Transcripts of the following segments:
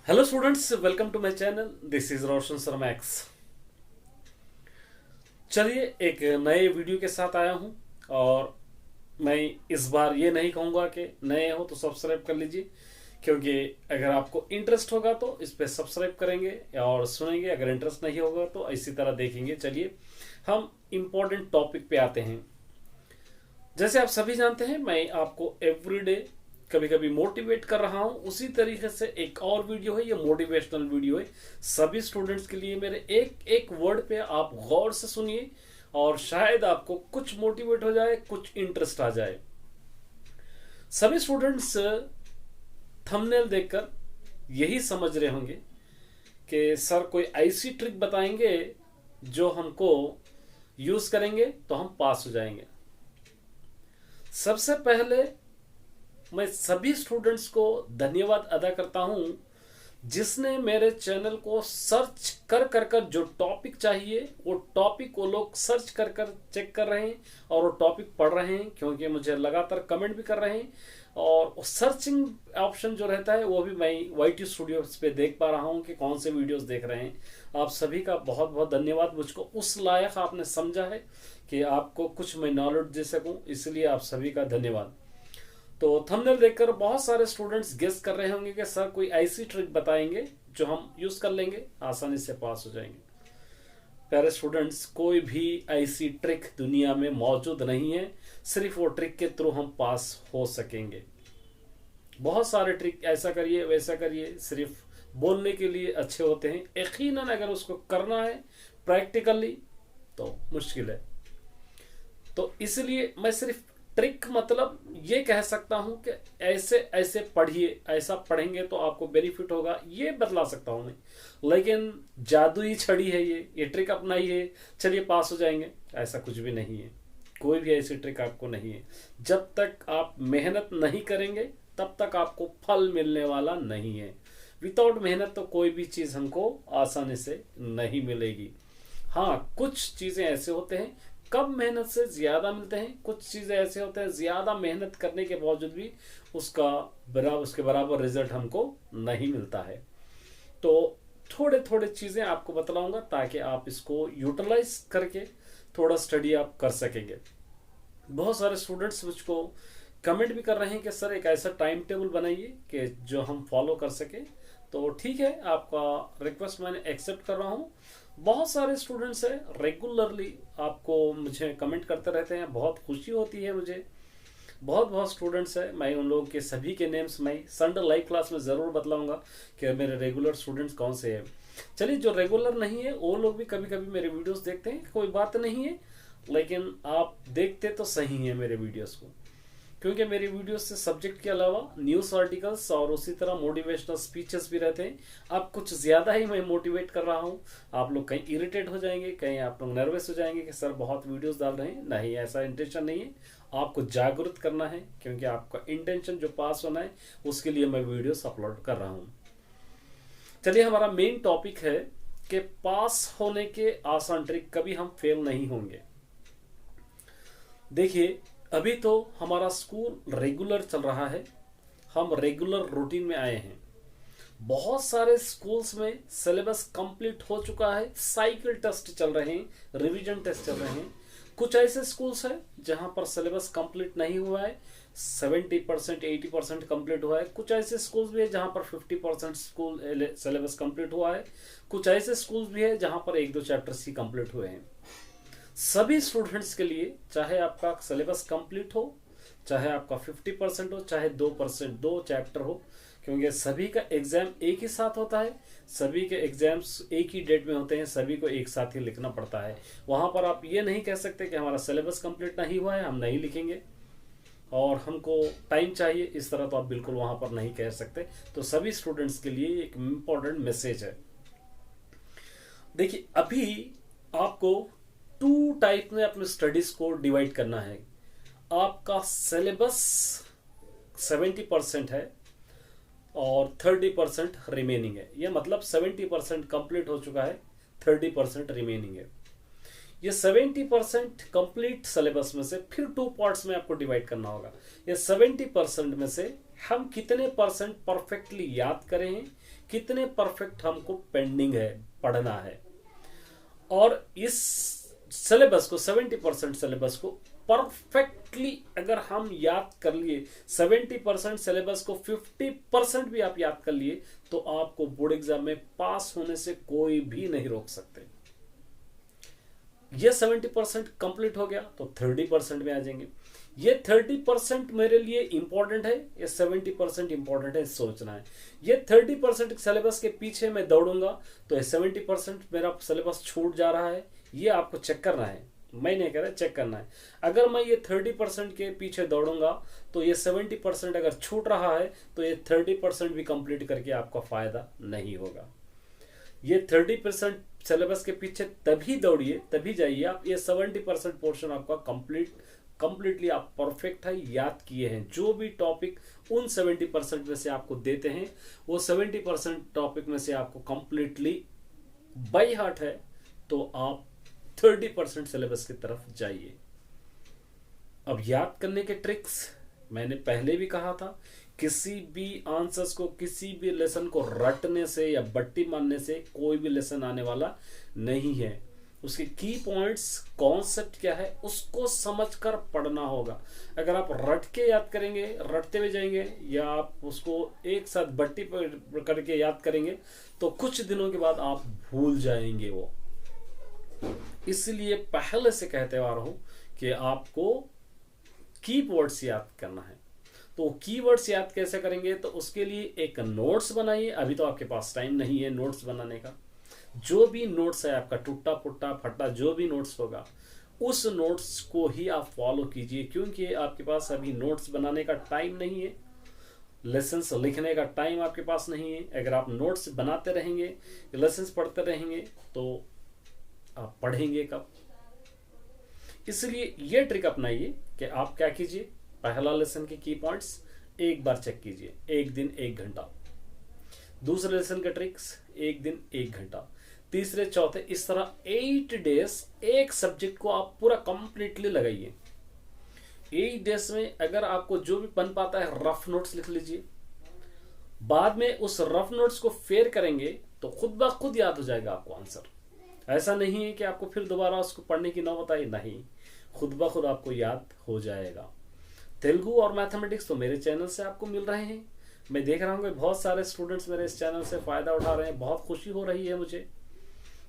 Hello students, welcome to my channel. This is Roshan Sharma X. चलिए, एक नए वीडियो के साथ आया हूं। और मैं इस बार ये नहीं कहूंगा कि नए हो तो सब्सक्राइब कर लीजिए, क्योंकि अगर आपको इंटरेस्ट होगा तो इस पे सब्सक्राइब करेंगे और सुनेंगे। अगर इंटरेस्ट नहीं होगा तो इसी तरह देखेंगे। चलिए, हम इम्पोर्टेंट टॉपिक पे आते हैं। जैसे आप सभी जानते हैं, मैं आपको एवरीडे कभी कभी मोटिवेट कर रहा हूं। उसी तरीके से एक और वीडियो है, ये मोटिवेशनल वीडियो है। सभी स्टूडेंट्स के लिए मेरे एक एक वर्ड पे आप गौर से सुनिए और शायद आपको कुछ मोटिवेट हो जाए, कुछ इंटरेस्ट आ जाए। सभी स्टूडेंट्स थंबनेल देखकर यही समझ रहे होंगे कि सर कोई ऐसी ट्रिक बताएंगे जो हमको यूज करेंगे तो हम पास हो जाएंगे। सबसे पहले मैं सभी स्टूडेंट्स को धन्यवाद अदा करता हूं जिसने मेरे चैनल को सर्च कर कर कर जो टॉपिक चाहिए वो टॉपिक वो लोग सर्च कर कर चेक कर रहे हैं और वो टॉपिक पढ़ रहे हैं, क्योंकि मुझे लगातार कमेंट भी कर रहे हैं। और सर्चिंग ऑप्शन जो रहता है वो भी मैं वाईटी स्टूडियोज पे देख पा रहा हूँ कि कौन से वीडियोस देख रहे हैं। आप सभी का बहुत बहुत धन्यवाद। मुझको उस लायक आपने समझा है कि आपको कुछ मैं नॉलेज दे सकूं, इसलिए आप सभी का धन्यवाद। तो थंबनेल देखकर बहुत सारे स्टूडेंट्स गेस कर रहे होंगे कि सर कोई ऐसी ट्रिक बताएंगे जो हम यूज कर लेंगे, आसानी से पास हो जाएंगे। प्यारे स्टूडेंट्स, कोई भी ऐसी ट्रिक दुनिया में मौजूद नहीं है। सिर्फ वो ट्रिक के थ्रू हम पास हो सकेंगे। बहुत सारे ट्रिक ऐसा करिए वैसा करिए सिर्फ बोलने के लिए अच्छे होते हैं, यकीनन अगर उसको करना है प्रैक्टिकली तो मुश्किल है। तो इसलिए मैं सिर्फ ट्रिक मतलब ये कह सकता हूं कि ऐसे ऐसे पढ़िए, ऐसा पढ़ेंगे तो आपको बेनिफिट होगा, ये बतला सकता हूं मैं। लेकिन जादुई छड़ी है ये ट्रिक अपनाइए चलिए पास हो जाएंगे, ऐसा कुछ भी नहीं है। कोई भी ऐसी ट्रिक आपको नहीं है। जब तक आप मेहनत नहीं करेंगे तब तक आपको फल मिलने वाला नहीं है। विदाउट मेहनत तो कोई भी चीज हमको आसानी से नहीं मिलेगी। हाँ, कुछ चीजें ऐसे होते हैं कम मेहनत से ज्यादा मिलते हैं, कुछ चीजें ऐसे होते हैं ज्यादा मेहनत करने के बावजूद भी उसके बराबर रिजल्ट हमको नहीं मिलता है। तो थोड़े थोड़े चीजें आपको बतलाऊंगा ताकि आप इसको यूटिलाइज करके थोड़ा स्टडी आप कर सकेंगे। बहुत सारे स्टूडेंट्स मुझको कमेंट भी कर रहे हैं कि सर एक ऐसा टाइम टेबल बनाइए कि जो हम फॉलो कर सके। तो ठीक है, आपका रिक्वेस्ट मैंने एक्सेप्ट कर रहा हूँ। बहुत सारे स्टूडेंट्स हैं रेगुलरली आपको मुझे कमेंट करते रहते हैं, बहुत खुशी होती है मुझे। बहुत बहुत स्टूडेंट्स हैं, मैं उन लोगों के सभी के नेम्स मैं संडे लाइव क्लास में ज़रूर बतलाऊंगा कि मेरे रेगुलर स्टूडेंट्स कौन से हैं। चलिए, जो रेगुलर नहीं है वो लोग भी कभी कभी मेरे वीडियोस देखते हैं, कोई बात नहीं है। लेकिन आप देखते तो सही है मेरे वीडियोस को, क्योंकि मेरी वीडियोस से सब्जेक्ट के अलावा न्यूज़ आर्टिकल्स और उसी तरह मोटिवेशनल स्पीचेस भी रहते हैं। अब कुछ ज़्यादा ही मैं मोटिवेट कर रहा हूँ। आप लोग कहीं इरिटेट हो जाएंगे, कहीं आप लोग नर्वस हो जाएंगे कि सर बहुत वीडियोस डाल रहे हैं। नहीं, ऐसा इंटेंशन नहीं है। आपको जागरूक करना है, क्योंकि आपका इंटेंशन जो पास होना है उसके लिए मैं वीडियोस अपलोड कर रहा हूँ। चलिए, हमारा मेन टॉपिक है कि पास होने के आसान ट्रिक, कभी हम फेल नहीं होंगे। देखिए, अभी तो हमारा स्कूल रेगुलर चल रहा है, हम रेगुलर रूटीन में आए हैं। बहुत सारे स्कूल्स में सिलेबस कंप्लीट हो चुका है, साइकिल टेस्ट चल रहे हैं, रिवीजन टेस्ट चल रहे हैं। कुछ ऐसे स्कूल्स हैं जहां पर सिलेबस कंप्लीट नहीं हुआ है, 70% 80% कंप्लीट हुआ है। कुछ ऐसे स्कूल्स भी है जहां पर 50% स्कूल सिलेबस कंप्लीट हुआ है। कुछ ऐसे स्कूल्स भी है जहां पर एक दो चैप्टर्स ही कंप्लीट हुए हैं। सभी स्टूडेंट्स के लिए, चाहे आपका सिलेबस कंप्लीट हो, चाहे आपका 50% हो, चाहे 2% 2 चैप्टर हो, क्योंकि सभी का एग्जाम एक ही साथ होता है, सभी के एग्जाम्स एक ही डेट में होते हैं, सभी को एक साथ ही लिखना पड़ता है। वहां पर आप ये नहीं कह सकते कि हमारा सिलेबस कंप्लीट नहीं हुआ है, हम नहीं लिखेंगे और हमको टाइम चाहिए, इस तरह तो आप बिल्कुल वहां पर नहीं कह सकते। तो सभी स्टूडेंट्स के लिए एक इम्पोर्टेंट मैसेज है। देखिए, अभी आपको 2 टाइप में अपने स्टडीज को डिवाइड करना है। आपका सिलेबस 70% है और 30% रिमेनिंग है। यह मतलब 70% कंप्लीट हो चुका है, 30% रिमेनिंग है। ये 70% कंप्लीट सिलेबस में से फिर 2 पार्ट्स में आपको डिवाइड करना होगा। ये 70% में से हम कितने परसेंट परफेक्टली याद करें हैं, कितने परफेक्ट हमको पेंडिंग है पढ़ना है। और इस सिलेबस को 70% सिलेबस को परफेक्टली अगर हम याद कर लिए, 70% सिलेबस को 50% भी आप याद कर लिए, तो आपको बोर्ड एग्जाम में पास होने से कोई भी नहीं रोक सकते। ये 70% कंप्लीट हो गया तो 30% में आ जाएंगे। ये 30% मेरे लिए इंपॉर्टेंट है, ये 70% इंपॉर्टेंट है, सोचना है। ये 30% सिलेबस के पीछे मैं दौड़ूंगा तो ये 70% मेरा सिलेबस छूट जा रहा है, ये आपको चेक करना है। मैं नहीं कह रहा, चेक करना है। अगर मैं ये 30% के पीछे दौड़ूंगा तो ये 70% अगर छूट रहा है तो ये 30% भी कंप्लीट करके आपका फायदा नहीं होगा। ये 30% सिलेबस के पीछे तभी दौड़िए, तभी जाइए आप, ये 70% पोर्शन आपका कंप्लीटली आप परफेक्ट है, याद किए हैं। जो भी टॉपिक उन 70% में से आपको देते हैं वो 70% टॉपिक में से आपको कंप्लीटली बाय हार्ट है, तो आप 30% सिलेबस की तरफ जाइए। अब याद करने के ट्रिक्स मैंने पहले भी कहा था, किसी भी आंसर्स को, किसी भी लेसन को रटने से या बट्टी मारने से कोई भी लेसन आने वाला नहीं है। उसके की पॉइंट्स, कॉन्सेप्ट क्या है, उसको समझकर पढ़ना होगा। अगर आप रट के याद करेंगे, रटते हुए जाएंगे, या आप उसको एक साथ बट्टी पर करके याद करेंगे तो कुछ दिनों के बाद आप भूल जाएंगे वो। इसलिए पहले से कहते आ रहा हूं कि आपको कीवर्ड्स याद करना है। तो कीवर्ड्स याद कैसे करेंगे, तो उसके लिए एक नोट्स बनाइए। अभी तो आपके पास टाइम नहीं है नोट्स बनाने का। जो भी नोट्स है आपका, टूटा पुट्टा फटा जो भी नोट्स होगा, उस नोट्स को ही आप फॉलो कीजिए, क्योंकि आपके पास अभी नोट्स बनाने का टाइम नहीं है, लेसन्स लिखने का टाइम आपके पास नहीं है। अगर आप नोट्स बनाते रहेंगे, लेसन्स पढ़ते रहेंगे, तो आप पढ़ेंगे कब? इसलिए ये ट्रिक अपनाइए कि आप क्या कीजिए, पहला लेसन के की पॉइंट्स एक बार चेक कीजिए, एक दिन 1 घंटा। दूसरे लेसन के ट्रिक्स एक दिन 1 घंटा। तीसरे चौथे, इस तरह 8 डेज एक सब्जेक्ट को आप पूरा कंप्लीटली लगाइए। 8 डेज में अगर आपको जो भी बन पाता है रफ नोट्स लिख लीजिए। बाद में उस रफ नोट्स को फेयर करेंगे तो खुद ब खुद याद हो जाएगा आपको आंसर। ऐसा नहीं है कि आपको फिर दोबारा उसको पढ़ने की नौबत आई, नहीं, खुद ब खुद आपको याद हो जाएगा। तेलुगु और मैथमेटिक्स तो मेरे चैनल से आपको मिल रहे हैं। मैं देख रहा हूँ कि बहुत सारे स्टूडेंट्स मेरे इस चैनल से फ़ायदा उठा रहे हैं। बहुत खुशी हो रही है मुझे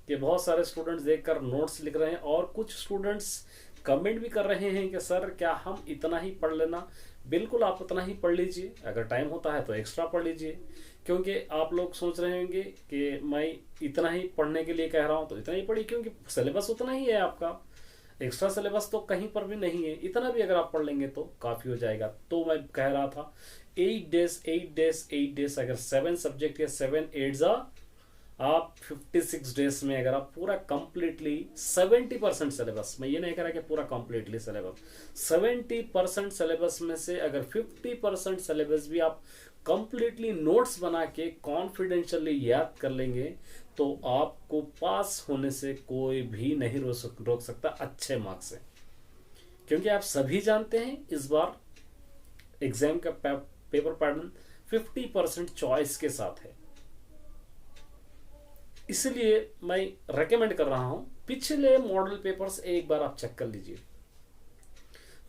कि बहुत सारे स्टूडेंट्स देखकर नोट्स लिख रहे हैं, और कुछ स्टूडेंट्स कमेंट भी कर रहे हैं कि सर क्या हम इतना ही पढ़ लेना। बिल्कुल आप उतना ही पढ़ लीजिए, अगर टाइम होता है तो एक्स्ट्रा पढ़ लीजिए, क्योंकि आप लोग सोच रहे होंगे कि मैं इतना ही पढ़ने के लिए कह रहा हूँ तो इतना ही पढ़िए, क्योंकि सिलेबस उतना ही है आपका, एक्स्ट्रा सिलेबस तो कहीं पर भी नहीं है। इतना भी अगर आप पढ़ लेंगे तो काफ़ी हो जाएगा। तो मैं कह रहा था 8 डेज, अगर 7 सब्जेक्ट या 7 8 आप 56 डेज में अगर आप पूरा कंप्लीटली 70% सिलेबस, मैं ये नहीं कह रहा कि पूरा कंप्लीटली सिलेबस, 70% सिलेबस में से अगर 50% सिलेबस भी आप कंप्लीटली नोट्स बना के कॉन्फिडेंशियली याद कर लेंगे तो आपको पास होने से कोई भी नहीं रोक सकता अच्छे मार्क्स से। क्योंकि आप सभी जानते हैं इस बार एग्जाम का पेपर पैटर्न 50% चॉइस के साथ है। इसलिए मैं रेकमेंड कर रहा हूं पिछले मॉडल पेपर्स एक बार आप चेक कर लीजिए।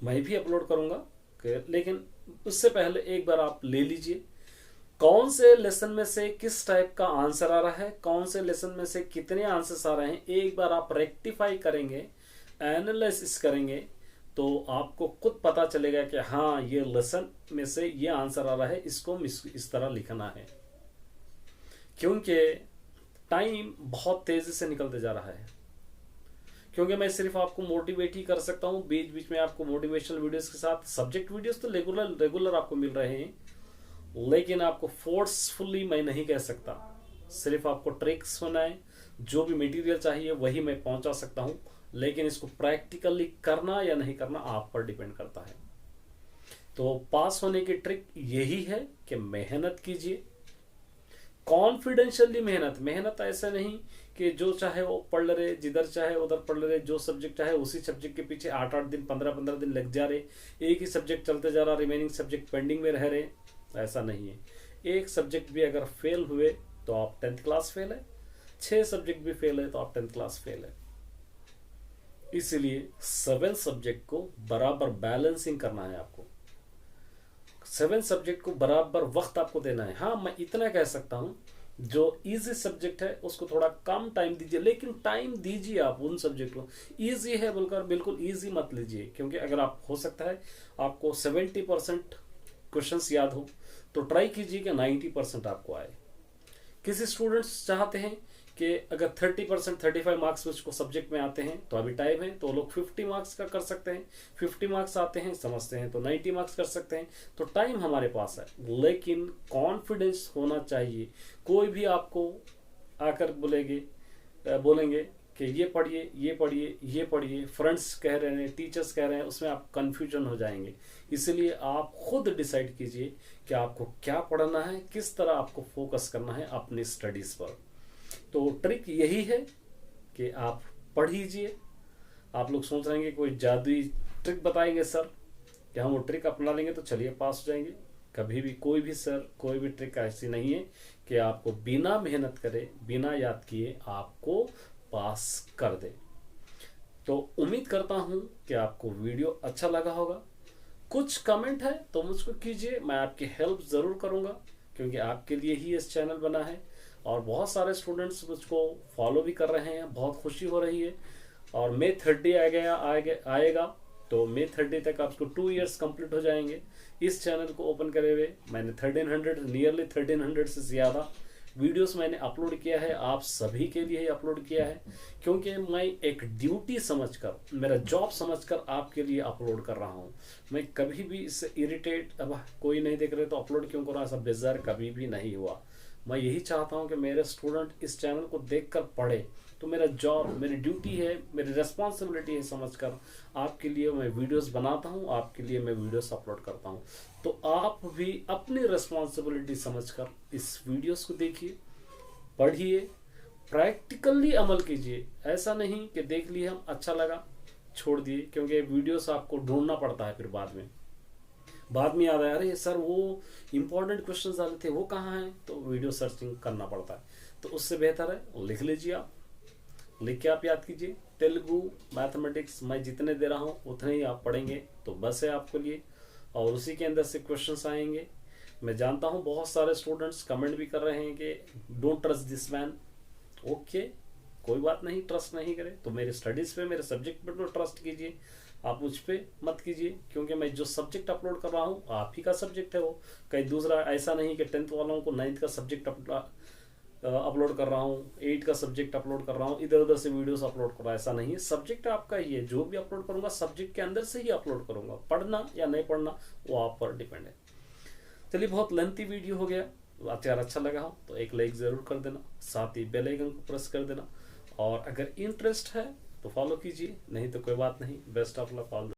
मैं भी अपलोड करूंगा, लेकिन उससे पहले एक बार आप ले लीजिए कौन से लेसन में से किस टाइप का आंसर आ रहा है, कौन से लेसन में से कितने आंसर्स आ रहे हैं। एक बार आप रेक्टिफाई करेंगे, एनालिसिस करेंगे, तो आपको खुद पता चलेगा कि हाँ ये लेसन में से ये आंसर आ रहा है, इसको इस तरह लिखना है। क्योंकि टाइम बहुत तेजी से निकलते जा रहा है। क्योंकि मैं सिर्फ आपको मोटिवेट ही कर सकता हूँ, बीच बीच में आपको मोटिवेशनल वीडियोस के साथ सब्जेक्ट वीडियोस तो रेगुलर आपको मिल रहे हैं, लेकिन आपको फोर्सफुली मैं नहीं कह सकता। सिर्फ आपको ट्रिक्स होना है, जो भी मटेरियल चाहिए वही मैं पहुंचा सकता हूं, लेकिन इसको प्रैक्टिकली करना या नहीं करना आप पर डिपेंड करता है। तो पास होने की ट्रिक यही है कि मेहनत कीजिए, कॉन्फिडेंशियली मेहनत ऐसा नहीं कि जो चाहे वो पढ़ रहे, जिधर चाहे उधर पढ़ रहे, जो सब्जेक्ट चाहे उसी सब्जेक्ट के पीछे 8-8 दिन 15-15 दिन लग जा रहे, एक ही सब्जेक्ट चलते जा रहा, रिमेनिंग सब्जेक्ट पेंडिंग में रह रहे। ऐसा नहीं है। एक सब्जेक्ट भी अगर फेल हुए तो आप 10th क्लास फेल है, 6 सब्जेक्ट भी फेल है तो आप 10th क्लास फेल है। इसीलिए 7 सब्जेक्ट को बराबर बैलेंसिंग करना है आपको, 7 सब्जेक्ट को बराबर वक्त आपको देना है। हाँ, मैं इतना कह सकता हूं, जो इजी सब्जेक्ट है उसको थोड़ा कम टाइम दीजिए, लेकिन टाइम दीजिए आप उन सब्जेक्ट को। इजी है बोलकर बिल्कुल इजी मत लीजिए, क्योंकि अगर आप, हो सकता है आपको 70% क्वेश्चंस याद हो, तो ट्राई कीजिए कि 90% आपको आए। किसी स्टूडेंट्स चाहते हैं कि अगर 30% 35 मार्क्स मुझको सब्जेक्ट में आते हैं तो अभी टाइम है, तो लोग 50 मार्क्स का कर सकते हैं। 50 मार्क्स आते हैं, समझते हैं, तो 90 मार्क्स कर सकते हैं। तो टाइम हमारे पास है, लेकिन कॉन्फिडेंस होना चाहिए। कोई भी आपको आकर बोलेंगे कि ये पढ़िए, ये पढ़िए, ये पढ़िए, फ्रेंड्स कह रहे हैं, टीचर्स कह रहे हैं, उसमें आप कंफ्यूजन हो जाएंगे। इसलिए आप खुद डिसाइड कीजिए कि आपको क्या पढ़ना है, किस तरह आपको फोकस करना है अपनी स्टडीज पर। तो ट्रिक यही है कि आप पढ़िए। आप लोग सोच रहे हैं कि कोई जादुई ट्रिक बताएंगे सर, कि हम वो ट्रिक अपना लेंगे तो चलिए पास हो जाएंगे। कभी भी कोई भी सर, कोई भी ट्रिक ऐसी नहीं है कि आपको बिना मेहनत करे, बिना याद किए आपको पास कर दे। तो उम्मीद करता हूं कि आपको वीडियो अच्छा लगा होगा। कुछ कमेंट है तो मुझको कीजिए, मैं आपकी हेल्प जरूर करूंगा, क्योंकि आपके लिए ही इस चैनल बना है। और बहुत सारे स्टूडेंट्स मुझको फॉलो भी कर रहे हैं, बहुत खुशी हो रही है। और May 30 आएगा, तो May 30 तक आपको 2 इयर्स कंप्लीट हो जाएंगे इस चैनल को ओपन करे हुए। मैंने 1300, नियरली 1300 से ज़्यादा वीडियोस मैंने अपलोड किया है, आप सभी के लिए ही अपलोड किया है, क्योंकि मैं एक ड्यूटी समझकर, मेरा जॉब समझकर आपके लिए अपलोड कर रहा हूँ। मैं कभी भी इससे इरिटेट, अब कोई नहीं देख रहे तो अपलोड क्यों करूँ, ऐसा बेजार कभी भी नहीं हुआ। मैं यही चाहता हूँ कि मेरे स्टूडेंट इस चैनल को देखकर पढ़े, तो मेरा जॉब, मेरी ड्यूटी है, मेरी रेस्पॉन्सिबिलिटी है समझकर आपके लिए मैं वीडियोस बनाता हूँ, आपके लिए मैं वीडियोस अपलोड करता हूँ। तो आप भी अपनी रेस्पॉन्सिबिलिटी समझकर इस वीडियोस को देखिए, पढ़िए, प्रैक्टिकली अमल कीजिए। ऐसा नहीं कि देख लिए हम, अच्छा लगा, छोड़ दिए, क्योंकि वीडियोस आपको ढूंढना पड़ता है। फिर बाद में याद आया, अरे सर वो इंपॉर्टेंट क्वेश्चंस डाले थे, वो कहाँ हैं, तो वीडियो सर्चिंग करना पड़ता है। तो उससे बेहतर है लिख लीजिए, आप लिख के आप याद कीजिए। तेलुगु, मैथमेटिक्स मैं जितने दे रहा हूँ उतने ही आप पढ़ेंगे तो बस है आपके लिए, और उसी के अंदर से क्वेश्चंस आएंगे। मैं जानता हूँ बहुत सारे स्टूडेंट्स कमेंट भी कर रहे हैं कि don't trust this man. Okay, कोई बात नहीं, ट्रस्ट नहीं करें तो मेरे स्टडीज पे, मेरे सब्जेक्ट पे तो ट्रस्ट कीजिए, आप मुझ पे मत कीजिए, क्योंकि मैं जो सब्जेक्ट अपलोड कर रहा हूँ आप ही का सब्जेक्ट है वो, कहीं दूसरा ऐसा नहीं कि 10th वालों को 9th का सब्जेक्ट अपलोड कर रहा हूँ, 8 का सब्जेक्ट अपलोड कर रहा हूँ, इधर उधर से वीडियोस अपलोड कर रहा हूँ, ऐसा नहीं है। सब्जेक्ट आपका ही है, जो भी अपलोड करूंगा सब्जेक्ट के अंदर से ही अपलोड करूंगा, पढ़ना या नहीं पढ़ना वो आप पर डिपेंड है। चलिए, बहुत लेंथी वीडियो हो गया, अगर अच्छा लगा हो तो एक लाइक जरूर कर देना, साथ ही बेल आइकन को प्रेस कर देना, और अगर इंटरेस्ट है तो फॉलो कीजिए, नहीं तो कोई बात नहीं। Best of luck all.